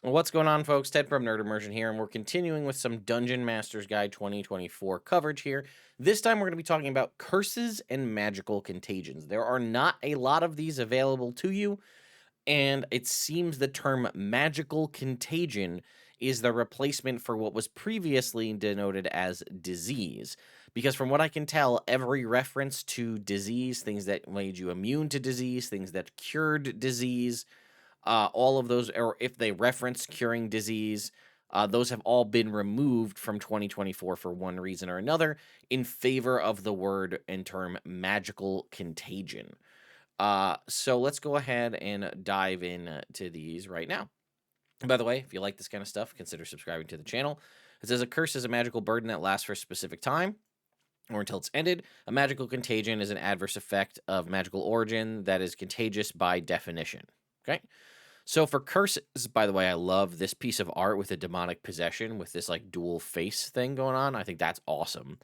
What's going on, folks? Ted from Immersion here, and we're continuing with some Dungeon Master's Guide 2024 coverage here. This time, we're going to be talking about Curses and Magical Contagions. There are not a lot of these available to you, and it seems the term Magical Contagion is the replacement for what was previously denoted as disease. Because from what I can tell, every reference to disease, things that made you immune to disease, things that cured disease, all of those, or if they reference curing disease, those have all been removed from 2024 for one reason or another in favor of the word and term magical contagion. So let's go ahead and dive in to these right now. And by the way, if you like this kind of stuff, consider subscribing to the channel. It says a curse is a magical burden that lasts for a specific time or until it's ended. A magical contagion is an adverse effect of magical origin that is contagious by definition. Okay. So for curses, by the way, I love this piece of art with a demonic possession with this like dual face thing going on. I think that's awesome.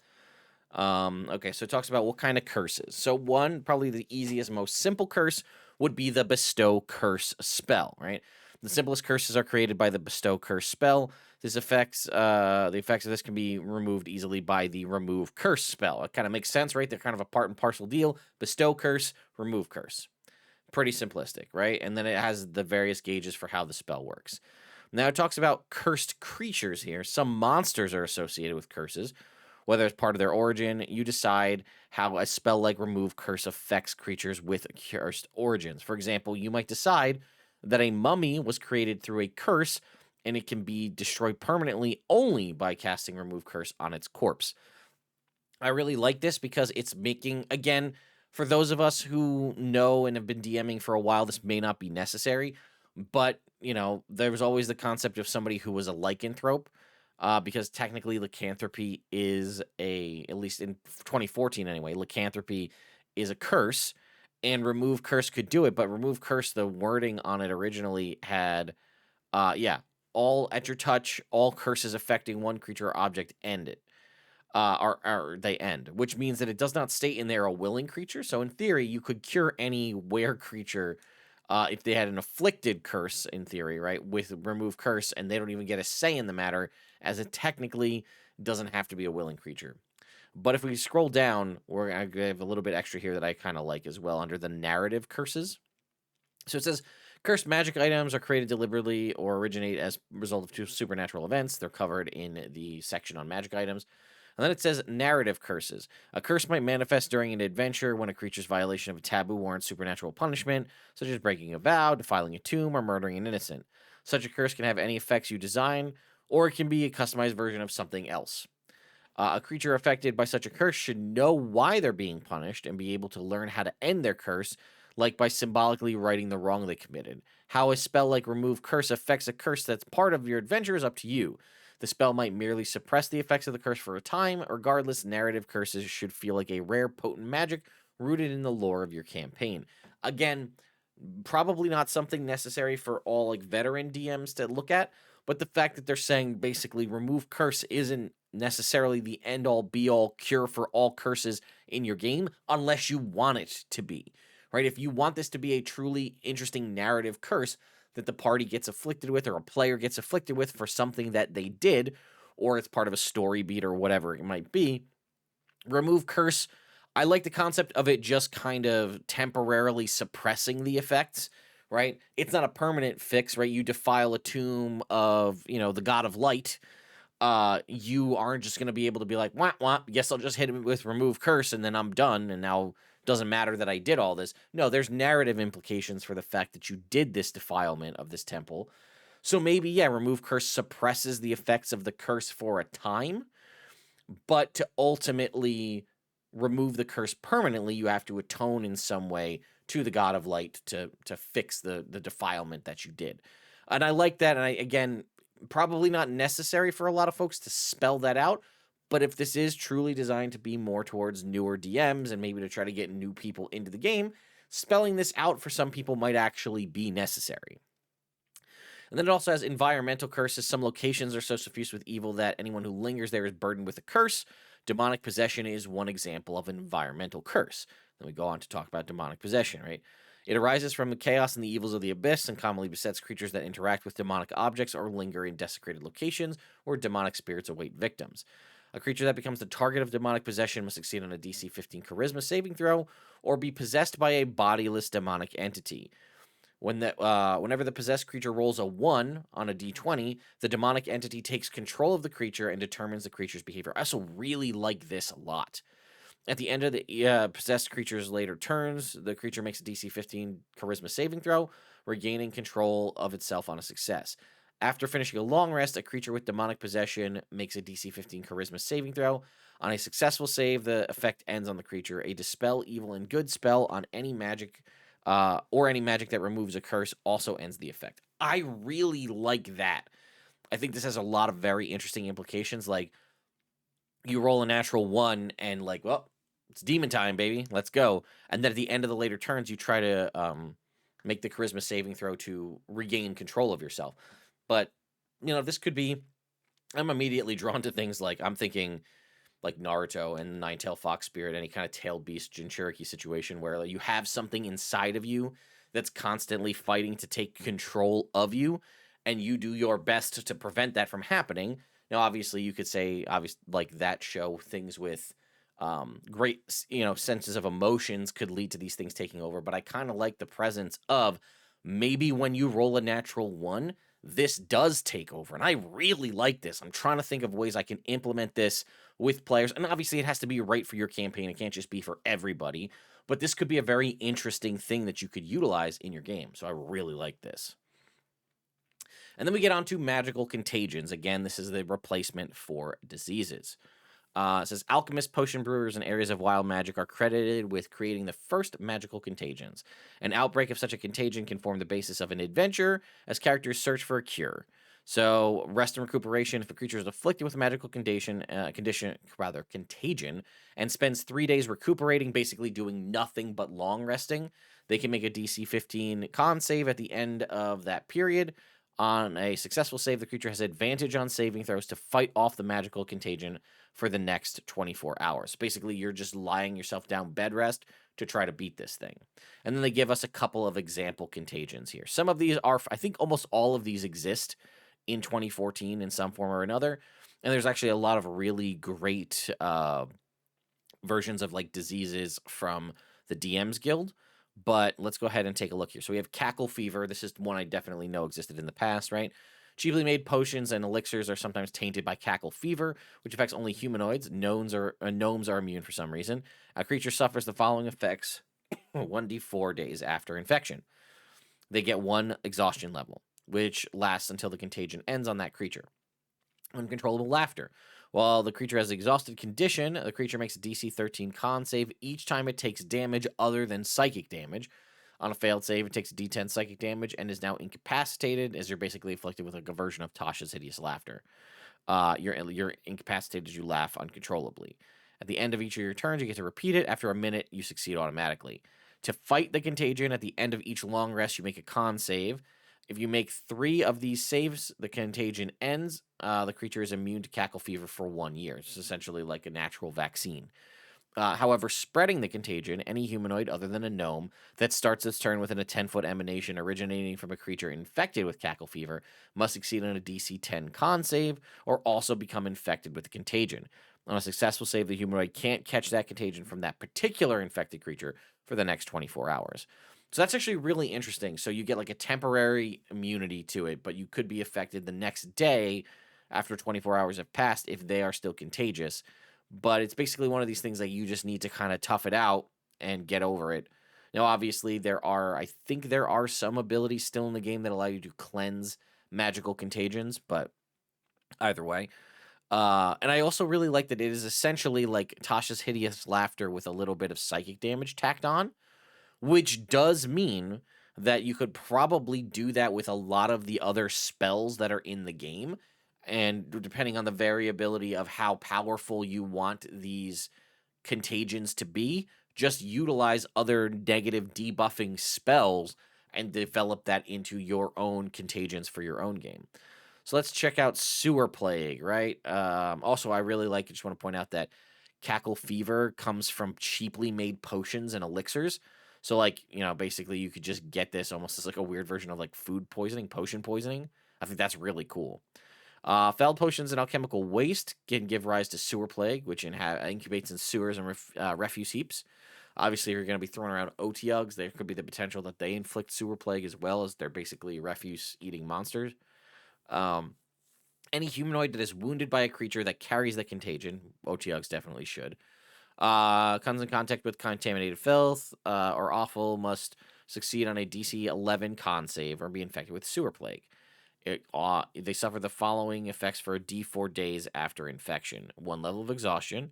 Okay, so it talks about what kind of curses. So one, probably the easiest, most simple curse would be the bestow curse spell, right? The simplest curses are created by the bestow curse spell. The effects of this can be removed easily by the remove curse spell. It kind of makes sense, right? They're kind of a part and parcel deal. Bestow curse, remove curse. Pretty simplistic, right? And then it has the various gauges for how the spell works. Now it talks about cursed creatures here. Some monsters are associated with curses. Whether it's part of their origin, you decide how a spell like remove curse affects creatures with cursed origins. For example, you might decide that a mummy was created through a curse and it can be destroyed permanently only by casting remove curse on its corpse. I really like this because it's making, again, for those of us who know and have been DMing for a while, this may not be necessary, but, you know, there was always the concept of somebody who was a lycanthrope, because technically lycanthropy is at least in 2014 anyway, lycanthropy is a curse, and remove curse could do it, but remove curse, the wording on it originally had, all at your touch, all curses affecting one creature or object end it. Or they end, which means that it does not state in there a willing creature. So in theory, you could cure any were creature if they had an afflicted curse, in theory, right, with remove curse, and they don't even get a say in the matter, as it technically doesn't have to be a willing creature. But if we scroll down, we're going to have a little bit extra here that I kind of like as well under the narrative curses. So it says, cursed magic items are created deliberately or originate as a result of two supernatural events. They're covered in the section on magic items. And then it says narrative curses. A curse might manifest during an adventure when a creature's violation of a taboo warrants supernatural punishment, such as breaking a vow, defiling a tomb, or murdering an innocent. Such a curse can have any effects you design, or it can be a customized version of something else. A creature affected by such a curse should know why they're being punished and be able to learn how to end their curse, like by symbolically righting the wrong they committed. How a spell like remove curse affects a curse that's part of your adventure is up to you. The spell might merely suppress the effects of the curse for a time. Regardless, narrative curses should feel like a rare, potent magic rooted in the lore of your campaign. Again, probably not something necessary for all like veteran DMs to look at, but the fact that they're saying basically remove curse isn't necessarily the end all be all cure for all curses in your game unless you want it to be. Right? If you want this to be a truly interesting narrative curse that the party gets afflicted with or a player gets afflicted with for something that they did, or it's part of a story beat or whatever it might be, remove curse, I like the concept of it just kind of temporarily suppressing the effects, right? It's not a permanent fix, right? You defile a tomb of, the god of light. You aren't just going to be able to be like, wah, wah, guess I'll just hit him with remove curse and then I'm done. And now doesn't matter that I did all this. No, there's narrative implications for the fact that you did this defilement of this temple. So maybe, remove curse suppresses the effects of the curse for a time, but to ultimately remove the curse permanently, you have to atone in some way to the god of light to fix the defilement that you did. And I like that. And again, probably not necessary for a lot of folks to spell that out. But if this is truly designed to be more towards newer DMs and maybe to try to get new people into the game, spelling this out for some people might actually be necessary. And then it also has environmental curses. Some locations are so suffused with evil that anyone who lingers there is burdened with a curse. Demonic possession is one example of an environmental curse. Then we go on to talk about demonic possession, right? It arises from the chaos and the evils of the abyss and commonly besets creatures that interact with demonic objects or linger in desecrated locations where demonic spirits await victims. A creature that becomes the target of demonic possession must succeed on a DC 15 Charisma saving throw or be possessed by a bodiless demonic entity. Whenever the possessed creature rolls a 1 on a d20, the demonic entity takes control of the creature and determines the creature's behavior. I also really like this a lot. At the end of the possessed creature's later turns, the creature makes a DC 15 Charisma saving throw, regaining control of itself on a success. After finishing a long rest, a creature with demonic possession makes a DC 15 Charisma saving throw. On a successful save, the effect ends on the creature. A Dispel Evil and Good spell on any magic or any magic that removes a curse also ends the effect. I really like that. I think this has a lot of very interesting implications. Like, you roll a natural 1 and like, well, it's demon time, baby. Let's go. And then at the end of the later turns, you try to make the charisma saving throw to regain control of yourself. But, this could be, I'm immediately drawn to things like, I'm thinking like Naruto and Nine-Tailed Fox Spirit, any kind of tailed beast Jinchuriki situation where like, you have something inside of you that's constantly fighting to take control of you, and you do your best to prevent that from happening. Now, obviously, you could say, like that show things with great, senses of emotions could lead to these things taking over. But I kind of like the presence of maybe when you roll a natural 1, this does take over. And I really like this. I'm trying to think of ways I can implement this with players. And obviously, it has to be right for your campaign. It can't just be for everybody. But this could be a very interesting thing that you could utilize in your game. So I really like this. And then we get on to magical contagions. Again, this is the replacement for diseases. It says alchemists, potion brewers, and areas of wild magic are credited with creating the first magical contagions. An outbreak of such a contagion can form the basis of an adventure as characters search for a cure. So, rest and recuperation. If a creature is afflicted with a magical contagion, and spends 3 days recuperating, basically doing nothing but long resting, they can make a DC 15 con save at the end of that period. On a successful save, the creature has advantage on saving throws to fight off the magical contagion for the next 24 hours. Basically, you're just lying yourself down bed rest to try to beat this thing. And then they give us a couple of example contagions here. Some of these are, I think almost all of these exist in 2014 in some form or another. And there's actually a lot of really great versions of like diseases from the DM's Guild. But let's go ahead and take a look here. So we have Cackle Fever. This is one I definitely know existed in the past, right? Cheaply made potions and elixirs are sometimes tainted by Cackle Fever, which affects only humanoids. Gnomes are immune for some reason. A creature suffers the following effects 1d4 days after infection. They get 1 exhaustion level, which lasts until the contagion ends on that creature. Uncontrollable laughter. While the creature has an exhausted condition, the creature makes a DC 13 con save each time it takes damage other than psychic damage. On a failed save, it takes a D10 psychic damage and is now incapacitated, as you're basically afflicted with a version of Tasha's hideous laughter. You're incapacitated as you laugh uncontrollably. At the end of each of your turns, you get to repeat it. After a minute, you succeed automatically. To fight the contagion, at the end of each long rest, you make a con save. If you make 3 of these saves, the contagion ends. The creature is immune to Cackle Fever for 1 year. It's essentially like a natural vaccine. However, spreading the contagion, any humanoid other than a gnome that starts its turn within a 10-foot emanation originating from a creature infected with Cackle Fever must succeed on a DC 10 con save or also become infected with the contagion. On a successful save, the humanoid can't catch that contagion from that particular infected creature for the next 24 hours. So that's actually really interesting. So you get like a temporary immunity to it, but you could be affected the next day after 24 hours have passed if they are still contagious. But it's basically one of these things that you just need to kind of tough it out and get over it. Now, obviously, I think there are some abilities still in the game that allow you to cleanse magical contagions, but either way. And I also really like that it is essentially like Tasha's hideous laughter with a little bit of psychic damage tacked on, which does mean that you could probably do that with a lot of the other spells that are in the game. And depending on the variability of how powerful you want these contagions to be, just utilize other negative debuffing spells and develop that into your own contagions for your own game. So let's check out Sewer Plague, right? Also, I really just want to point out that Cackle Fever comes from cheaply made potions and elixirs. So, like, basically you could just get this almost as like a weird version of like food poisoning, potion poisoning. I think that's really cool. Failed potions and alchemical waste can give rise to sewer plague, which incubates in sewers and refuse heaps. Obviously, if you're going to be throwing around Otyugs, there could be the potential that they inflict sewer plague as well, as they're basically refuse-eating monsters. Um, any humanoid that is wounded by a creature that carries the contagion, Otyugs definitely should, comes in contact with contaminated filth or offal must succeed on a DC 11 con save or be infected with sewer plague. They suffer the following effects for a D4 days after infection. 1 level of exhaustion.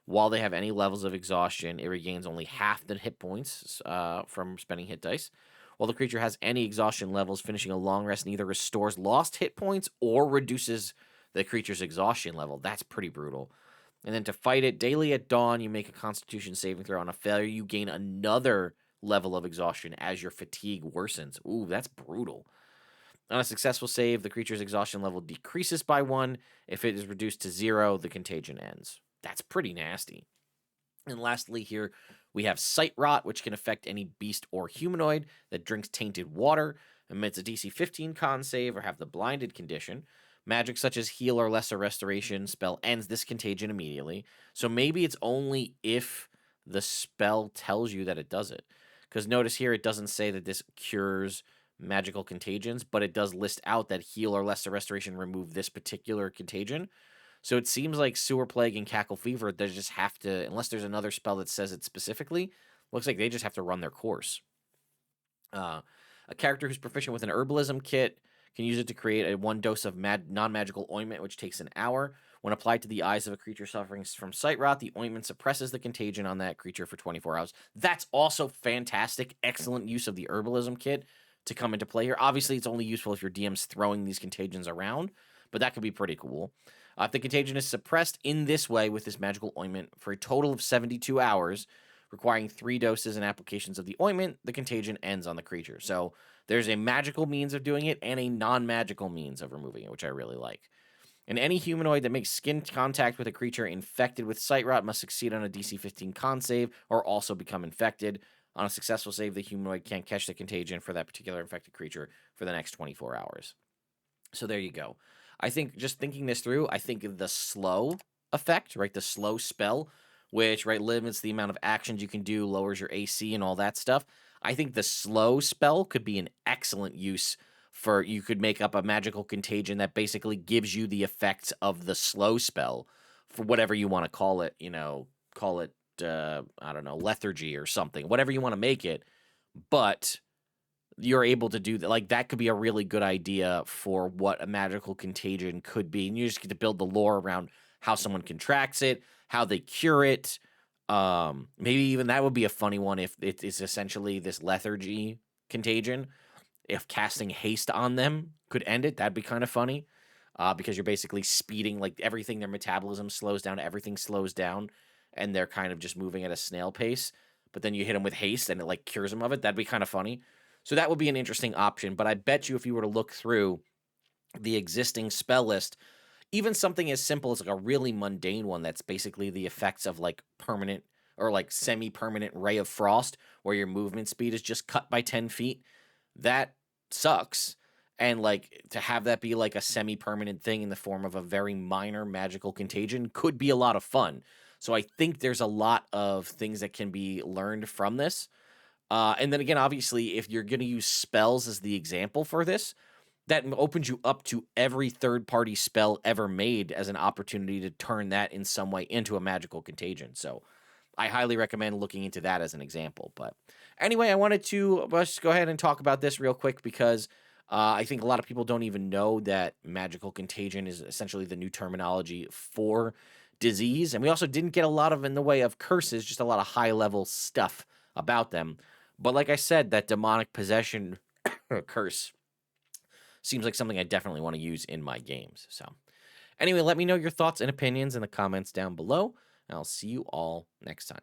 While they have any levels of exhaustion, it regains only half the hit points from spending hit dice. While the creature has any exhaustion levels, finishing a long rest neither restores lost hit points or reduces the creature's exhaustion level. That's pretty brutal. And then to fight it, daily at dawn, you make a Constitution saving throw. On a failure, you gain another level of exhaustion as your fatigue worsens. Ooh, that's brutal. On a successful save, the creature's exhaustion level decreases by 1. If it is reduced to 0, the contagion ends. That's pretty nasty. And lastly here, we have Sight Rot, which can affect any beast or humanoid that drinks tainted water, emits a DC 15 con save, or have the blinded condition. Magic such as heal or lesser restoration spell ends this contagion immediately. So maybe it's only if the spell tells you that it does it. Because notice here, it doesn't say that this cures magical contagions, but it does list out that heal or lesser restoration remove this particular contagion. So it seems like sewer plague and cackle fever, they just have to, unless there's another spell that says it specifically, looks like they just have to run their course. A character who's proficient with an herbalism kit can use it to create a 1 dose of non-magical ointment, which takes an hour. When applied to the eyes of a creature suffering from sight rot, the ointment suppresses the contagion on that creature for 24 hours. That's also fantastic. Excellent use of the herbalism kit to come into play here. Obviously, it's only useful if your DM's throwing these contagions around, but that could be pretty cool. If the contagion is suppressed in this way with this magical ointment for a total of 72 hours, requiring 3 doses and applications of the ointment, the contagion ends on the creature. So there's a magical means of doing it and a non-magical means of removing it, which I really like. And any humanoid that makes skin contact with a creature infected with sight rot must succeed on a DC 15 con save or also become infected. On a successful save, the humanoid can't catch the contagion for that particular infected creature for the next 24 hours. So there you go. I think just thinking this through, I think the slow effect, right, the slow spell, which, right, limits the amount of actions you can do, lowers your AC and all that stuff. I think the slow spell could be an excellent use for, you could make up a magical contagion that basically gives you the effects of the slow spell for whatever you want to call it, call it, I don't know, lethargy or something, whatever you want to make it. But you're able to do that. Like, that could be a really good idea for what a magical contagion could be. And you just get to build the lore around how someone contracts it, how they cure it. Maybe even that would be a funny one if it is essentially this lethargy contagion. If casting haste on them could end it, that'd be kind of funny. Because you're basically speeding, like, everything, their metabolism slows down, everything slows down, and they're kind of just moving at a snail pace. But then you hit them with haste and it, like, cures them of it. That'd be kind of funny. So that would be an interesting option, but I bet you if you were to look through the existing spell list, even something as simple as like a really mundane one that's basically the effects of like permanent or like semi-permanent ray of frost, where your movement speed is just cut by 10 feet, that sucks. And like to have that be like a semi-permanent thing in the form of a very minor magical contagion could be a lot of fun. So I think there's a lot of things that can be learned from this. And then again, obviously, if you're going to use spells as the example for this, that opens you up to every third-party spell ever made as an opportunity to turn that in some way into a magical contagion. So I highly recommend looking into that as an example. But anyway, I wanted to just go ahead and talk about this real quick because I think a lot of people don't even know that magical contagion is essentially the new terminology for disease. And we also didn't get a lot of in the way of curses, just a lot of high-level stuff about them. But like I said, that demonic possession curse seems like something I definitely want to use in my games. So anyway, let me know your thoughts and opinions in the comments down below, and I'll see you all next time.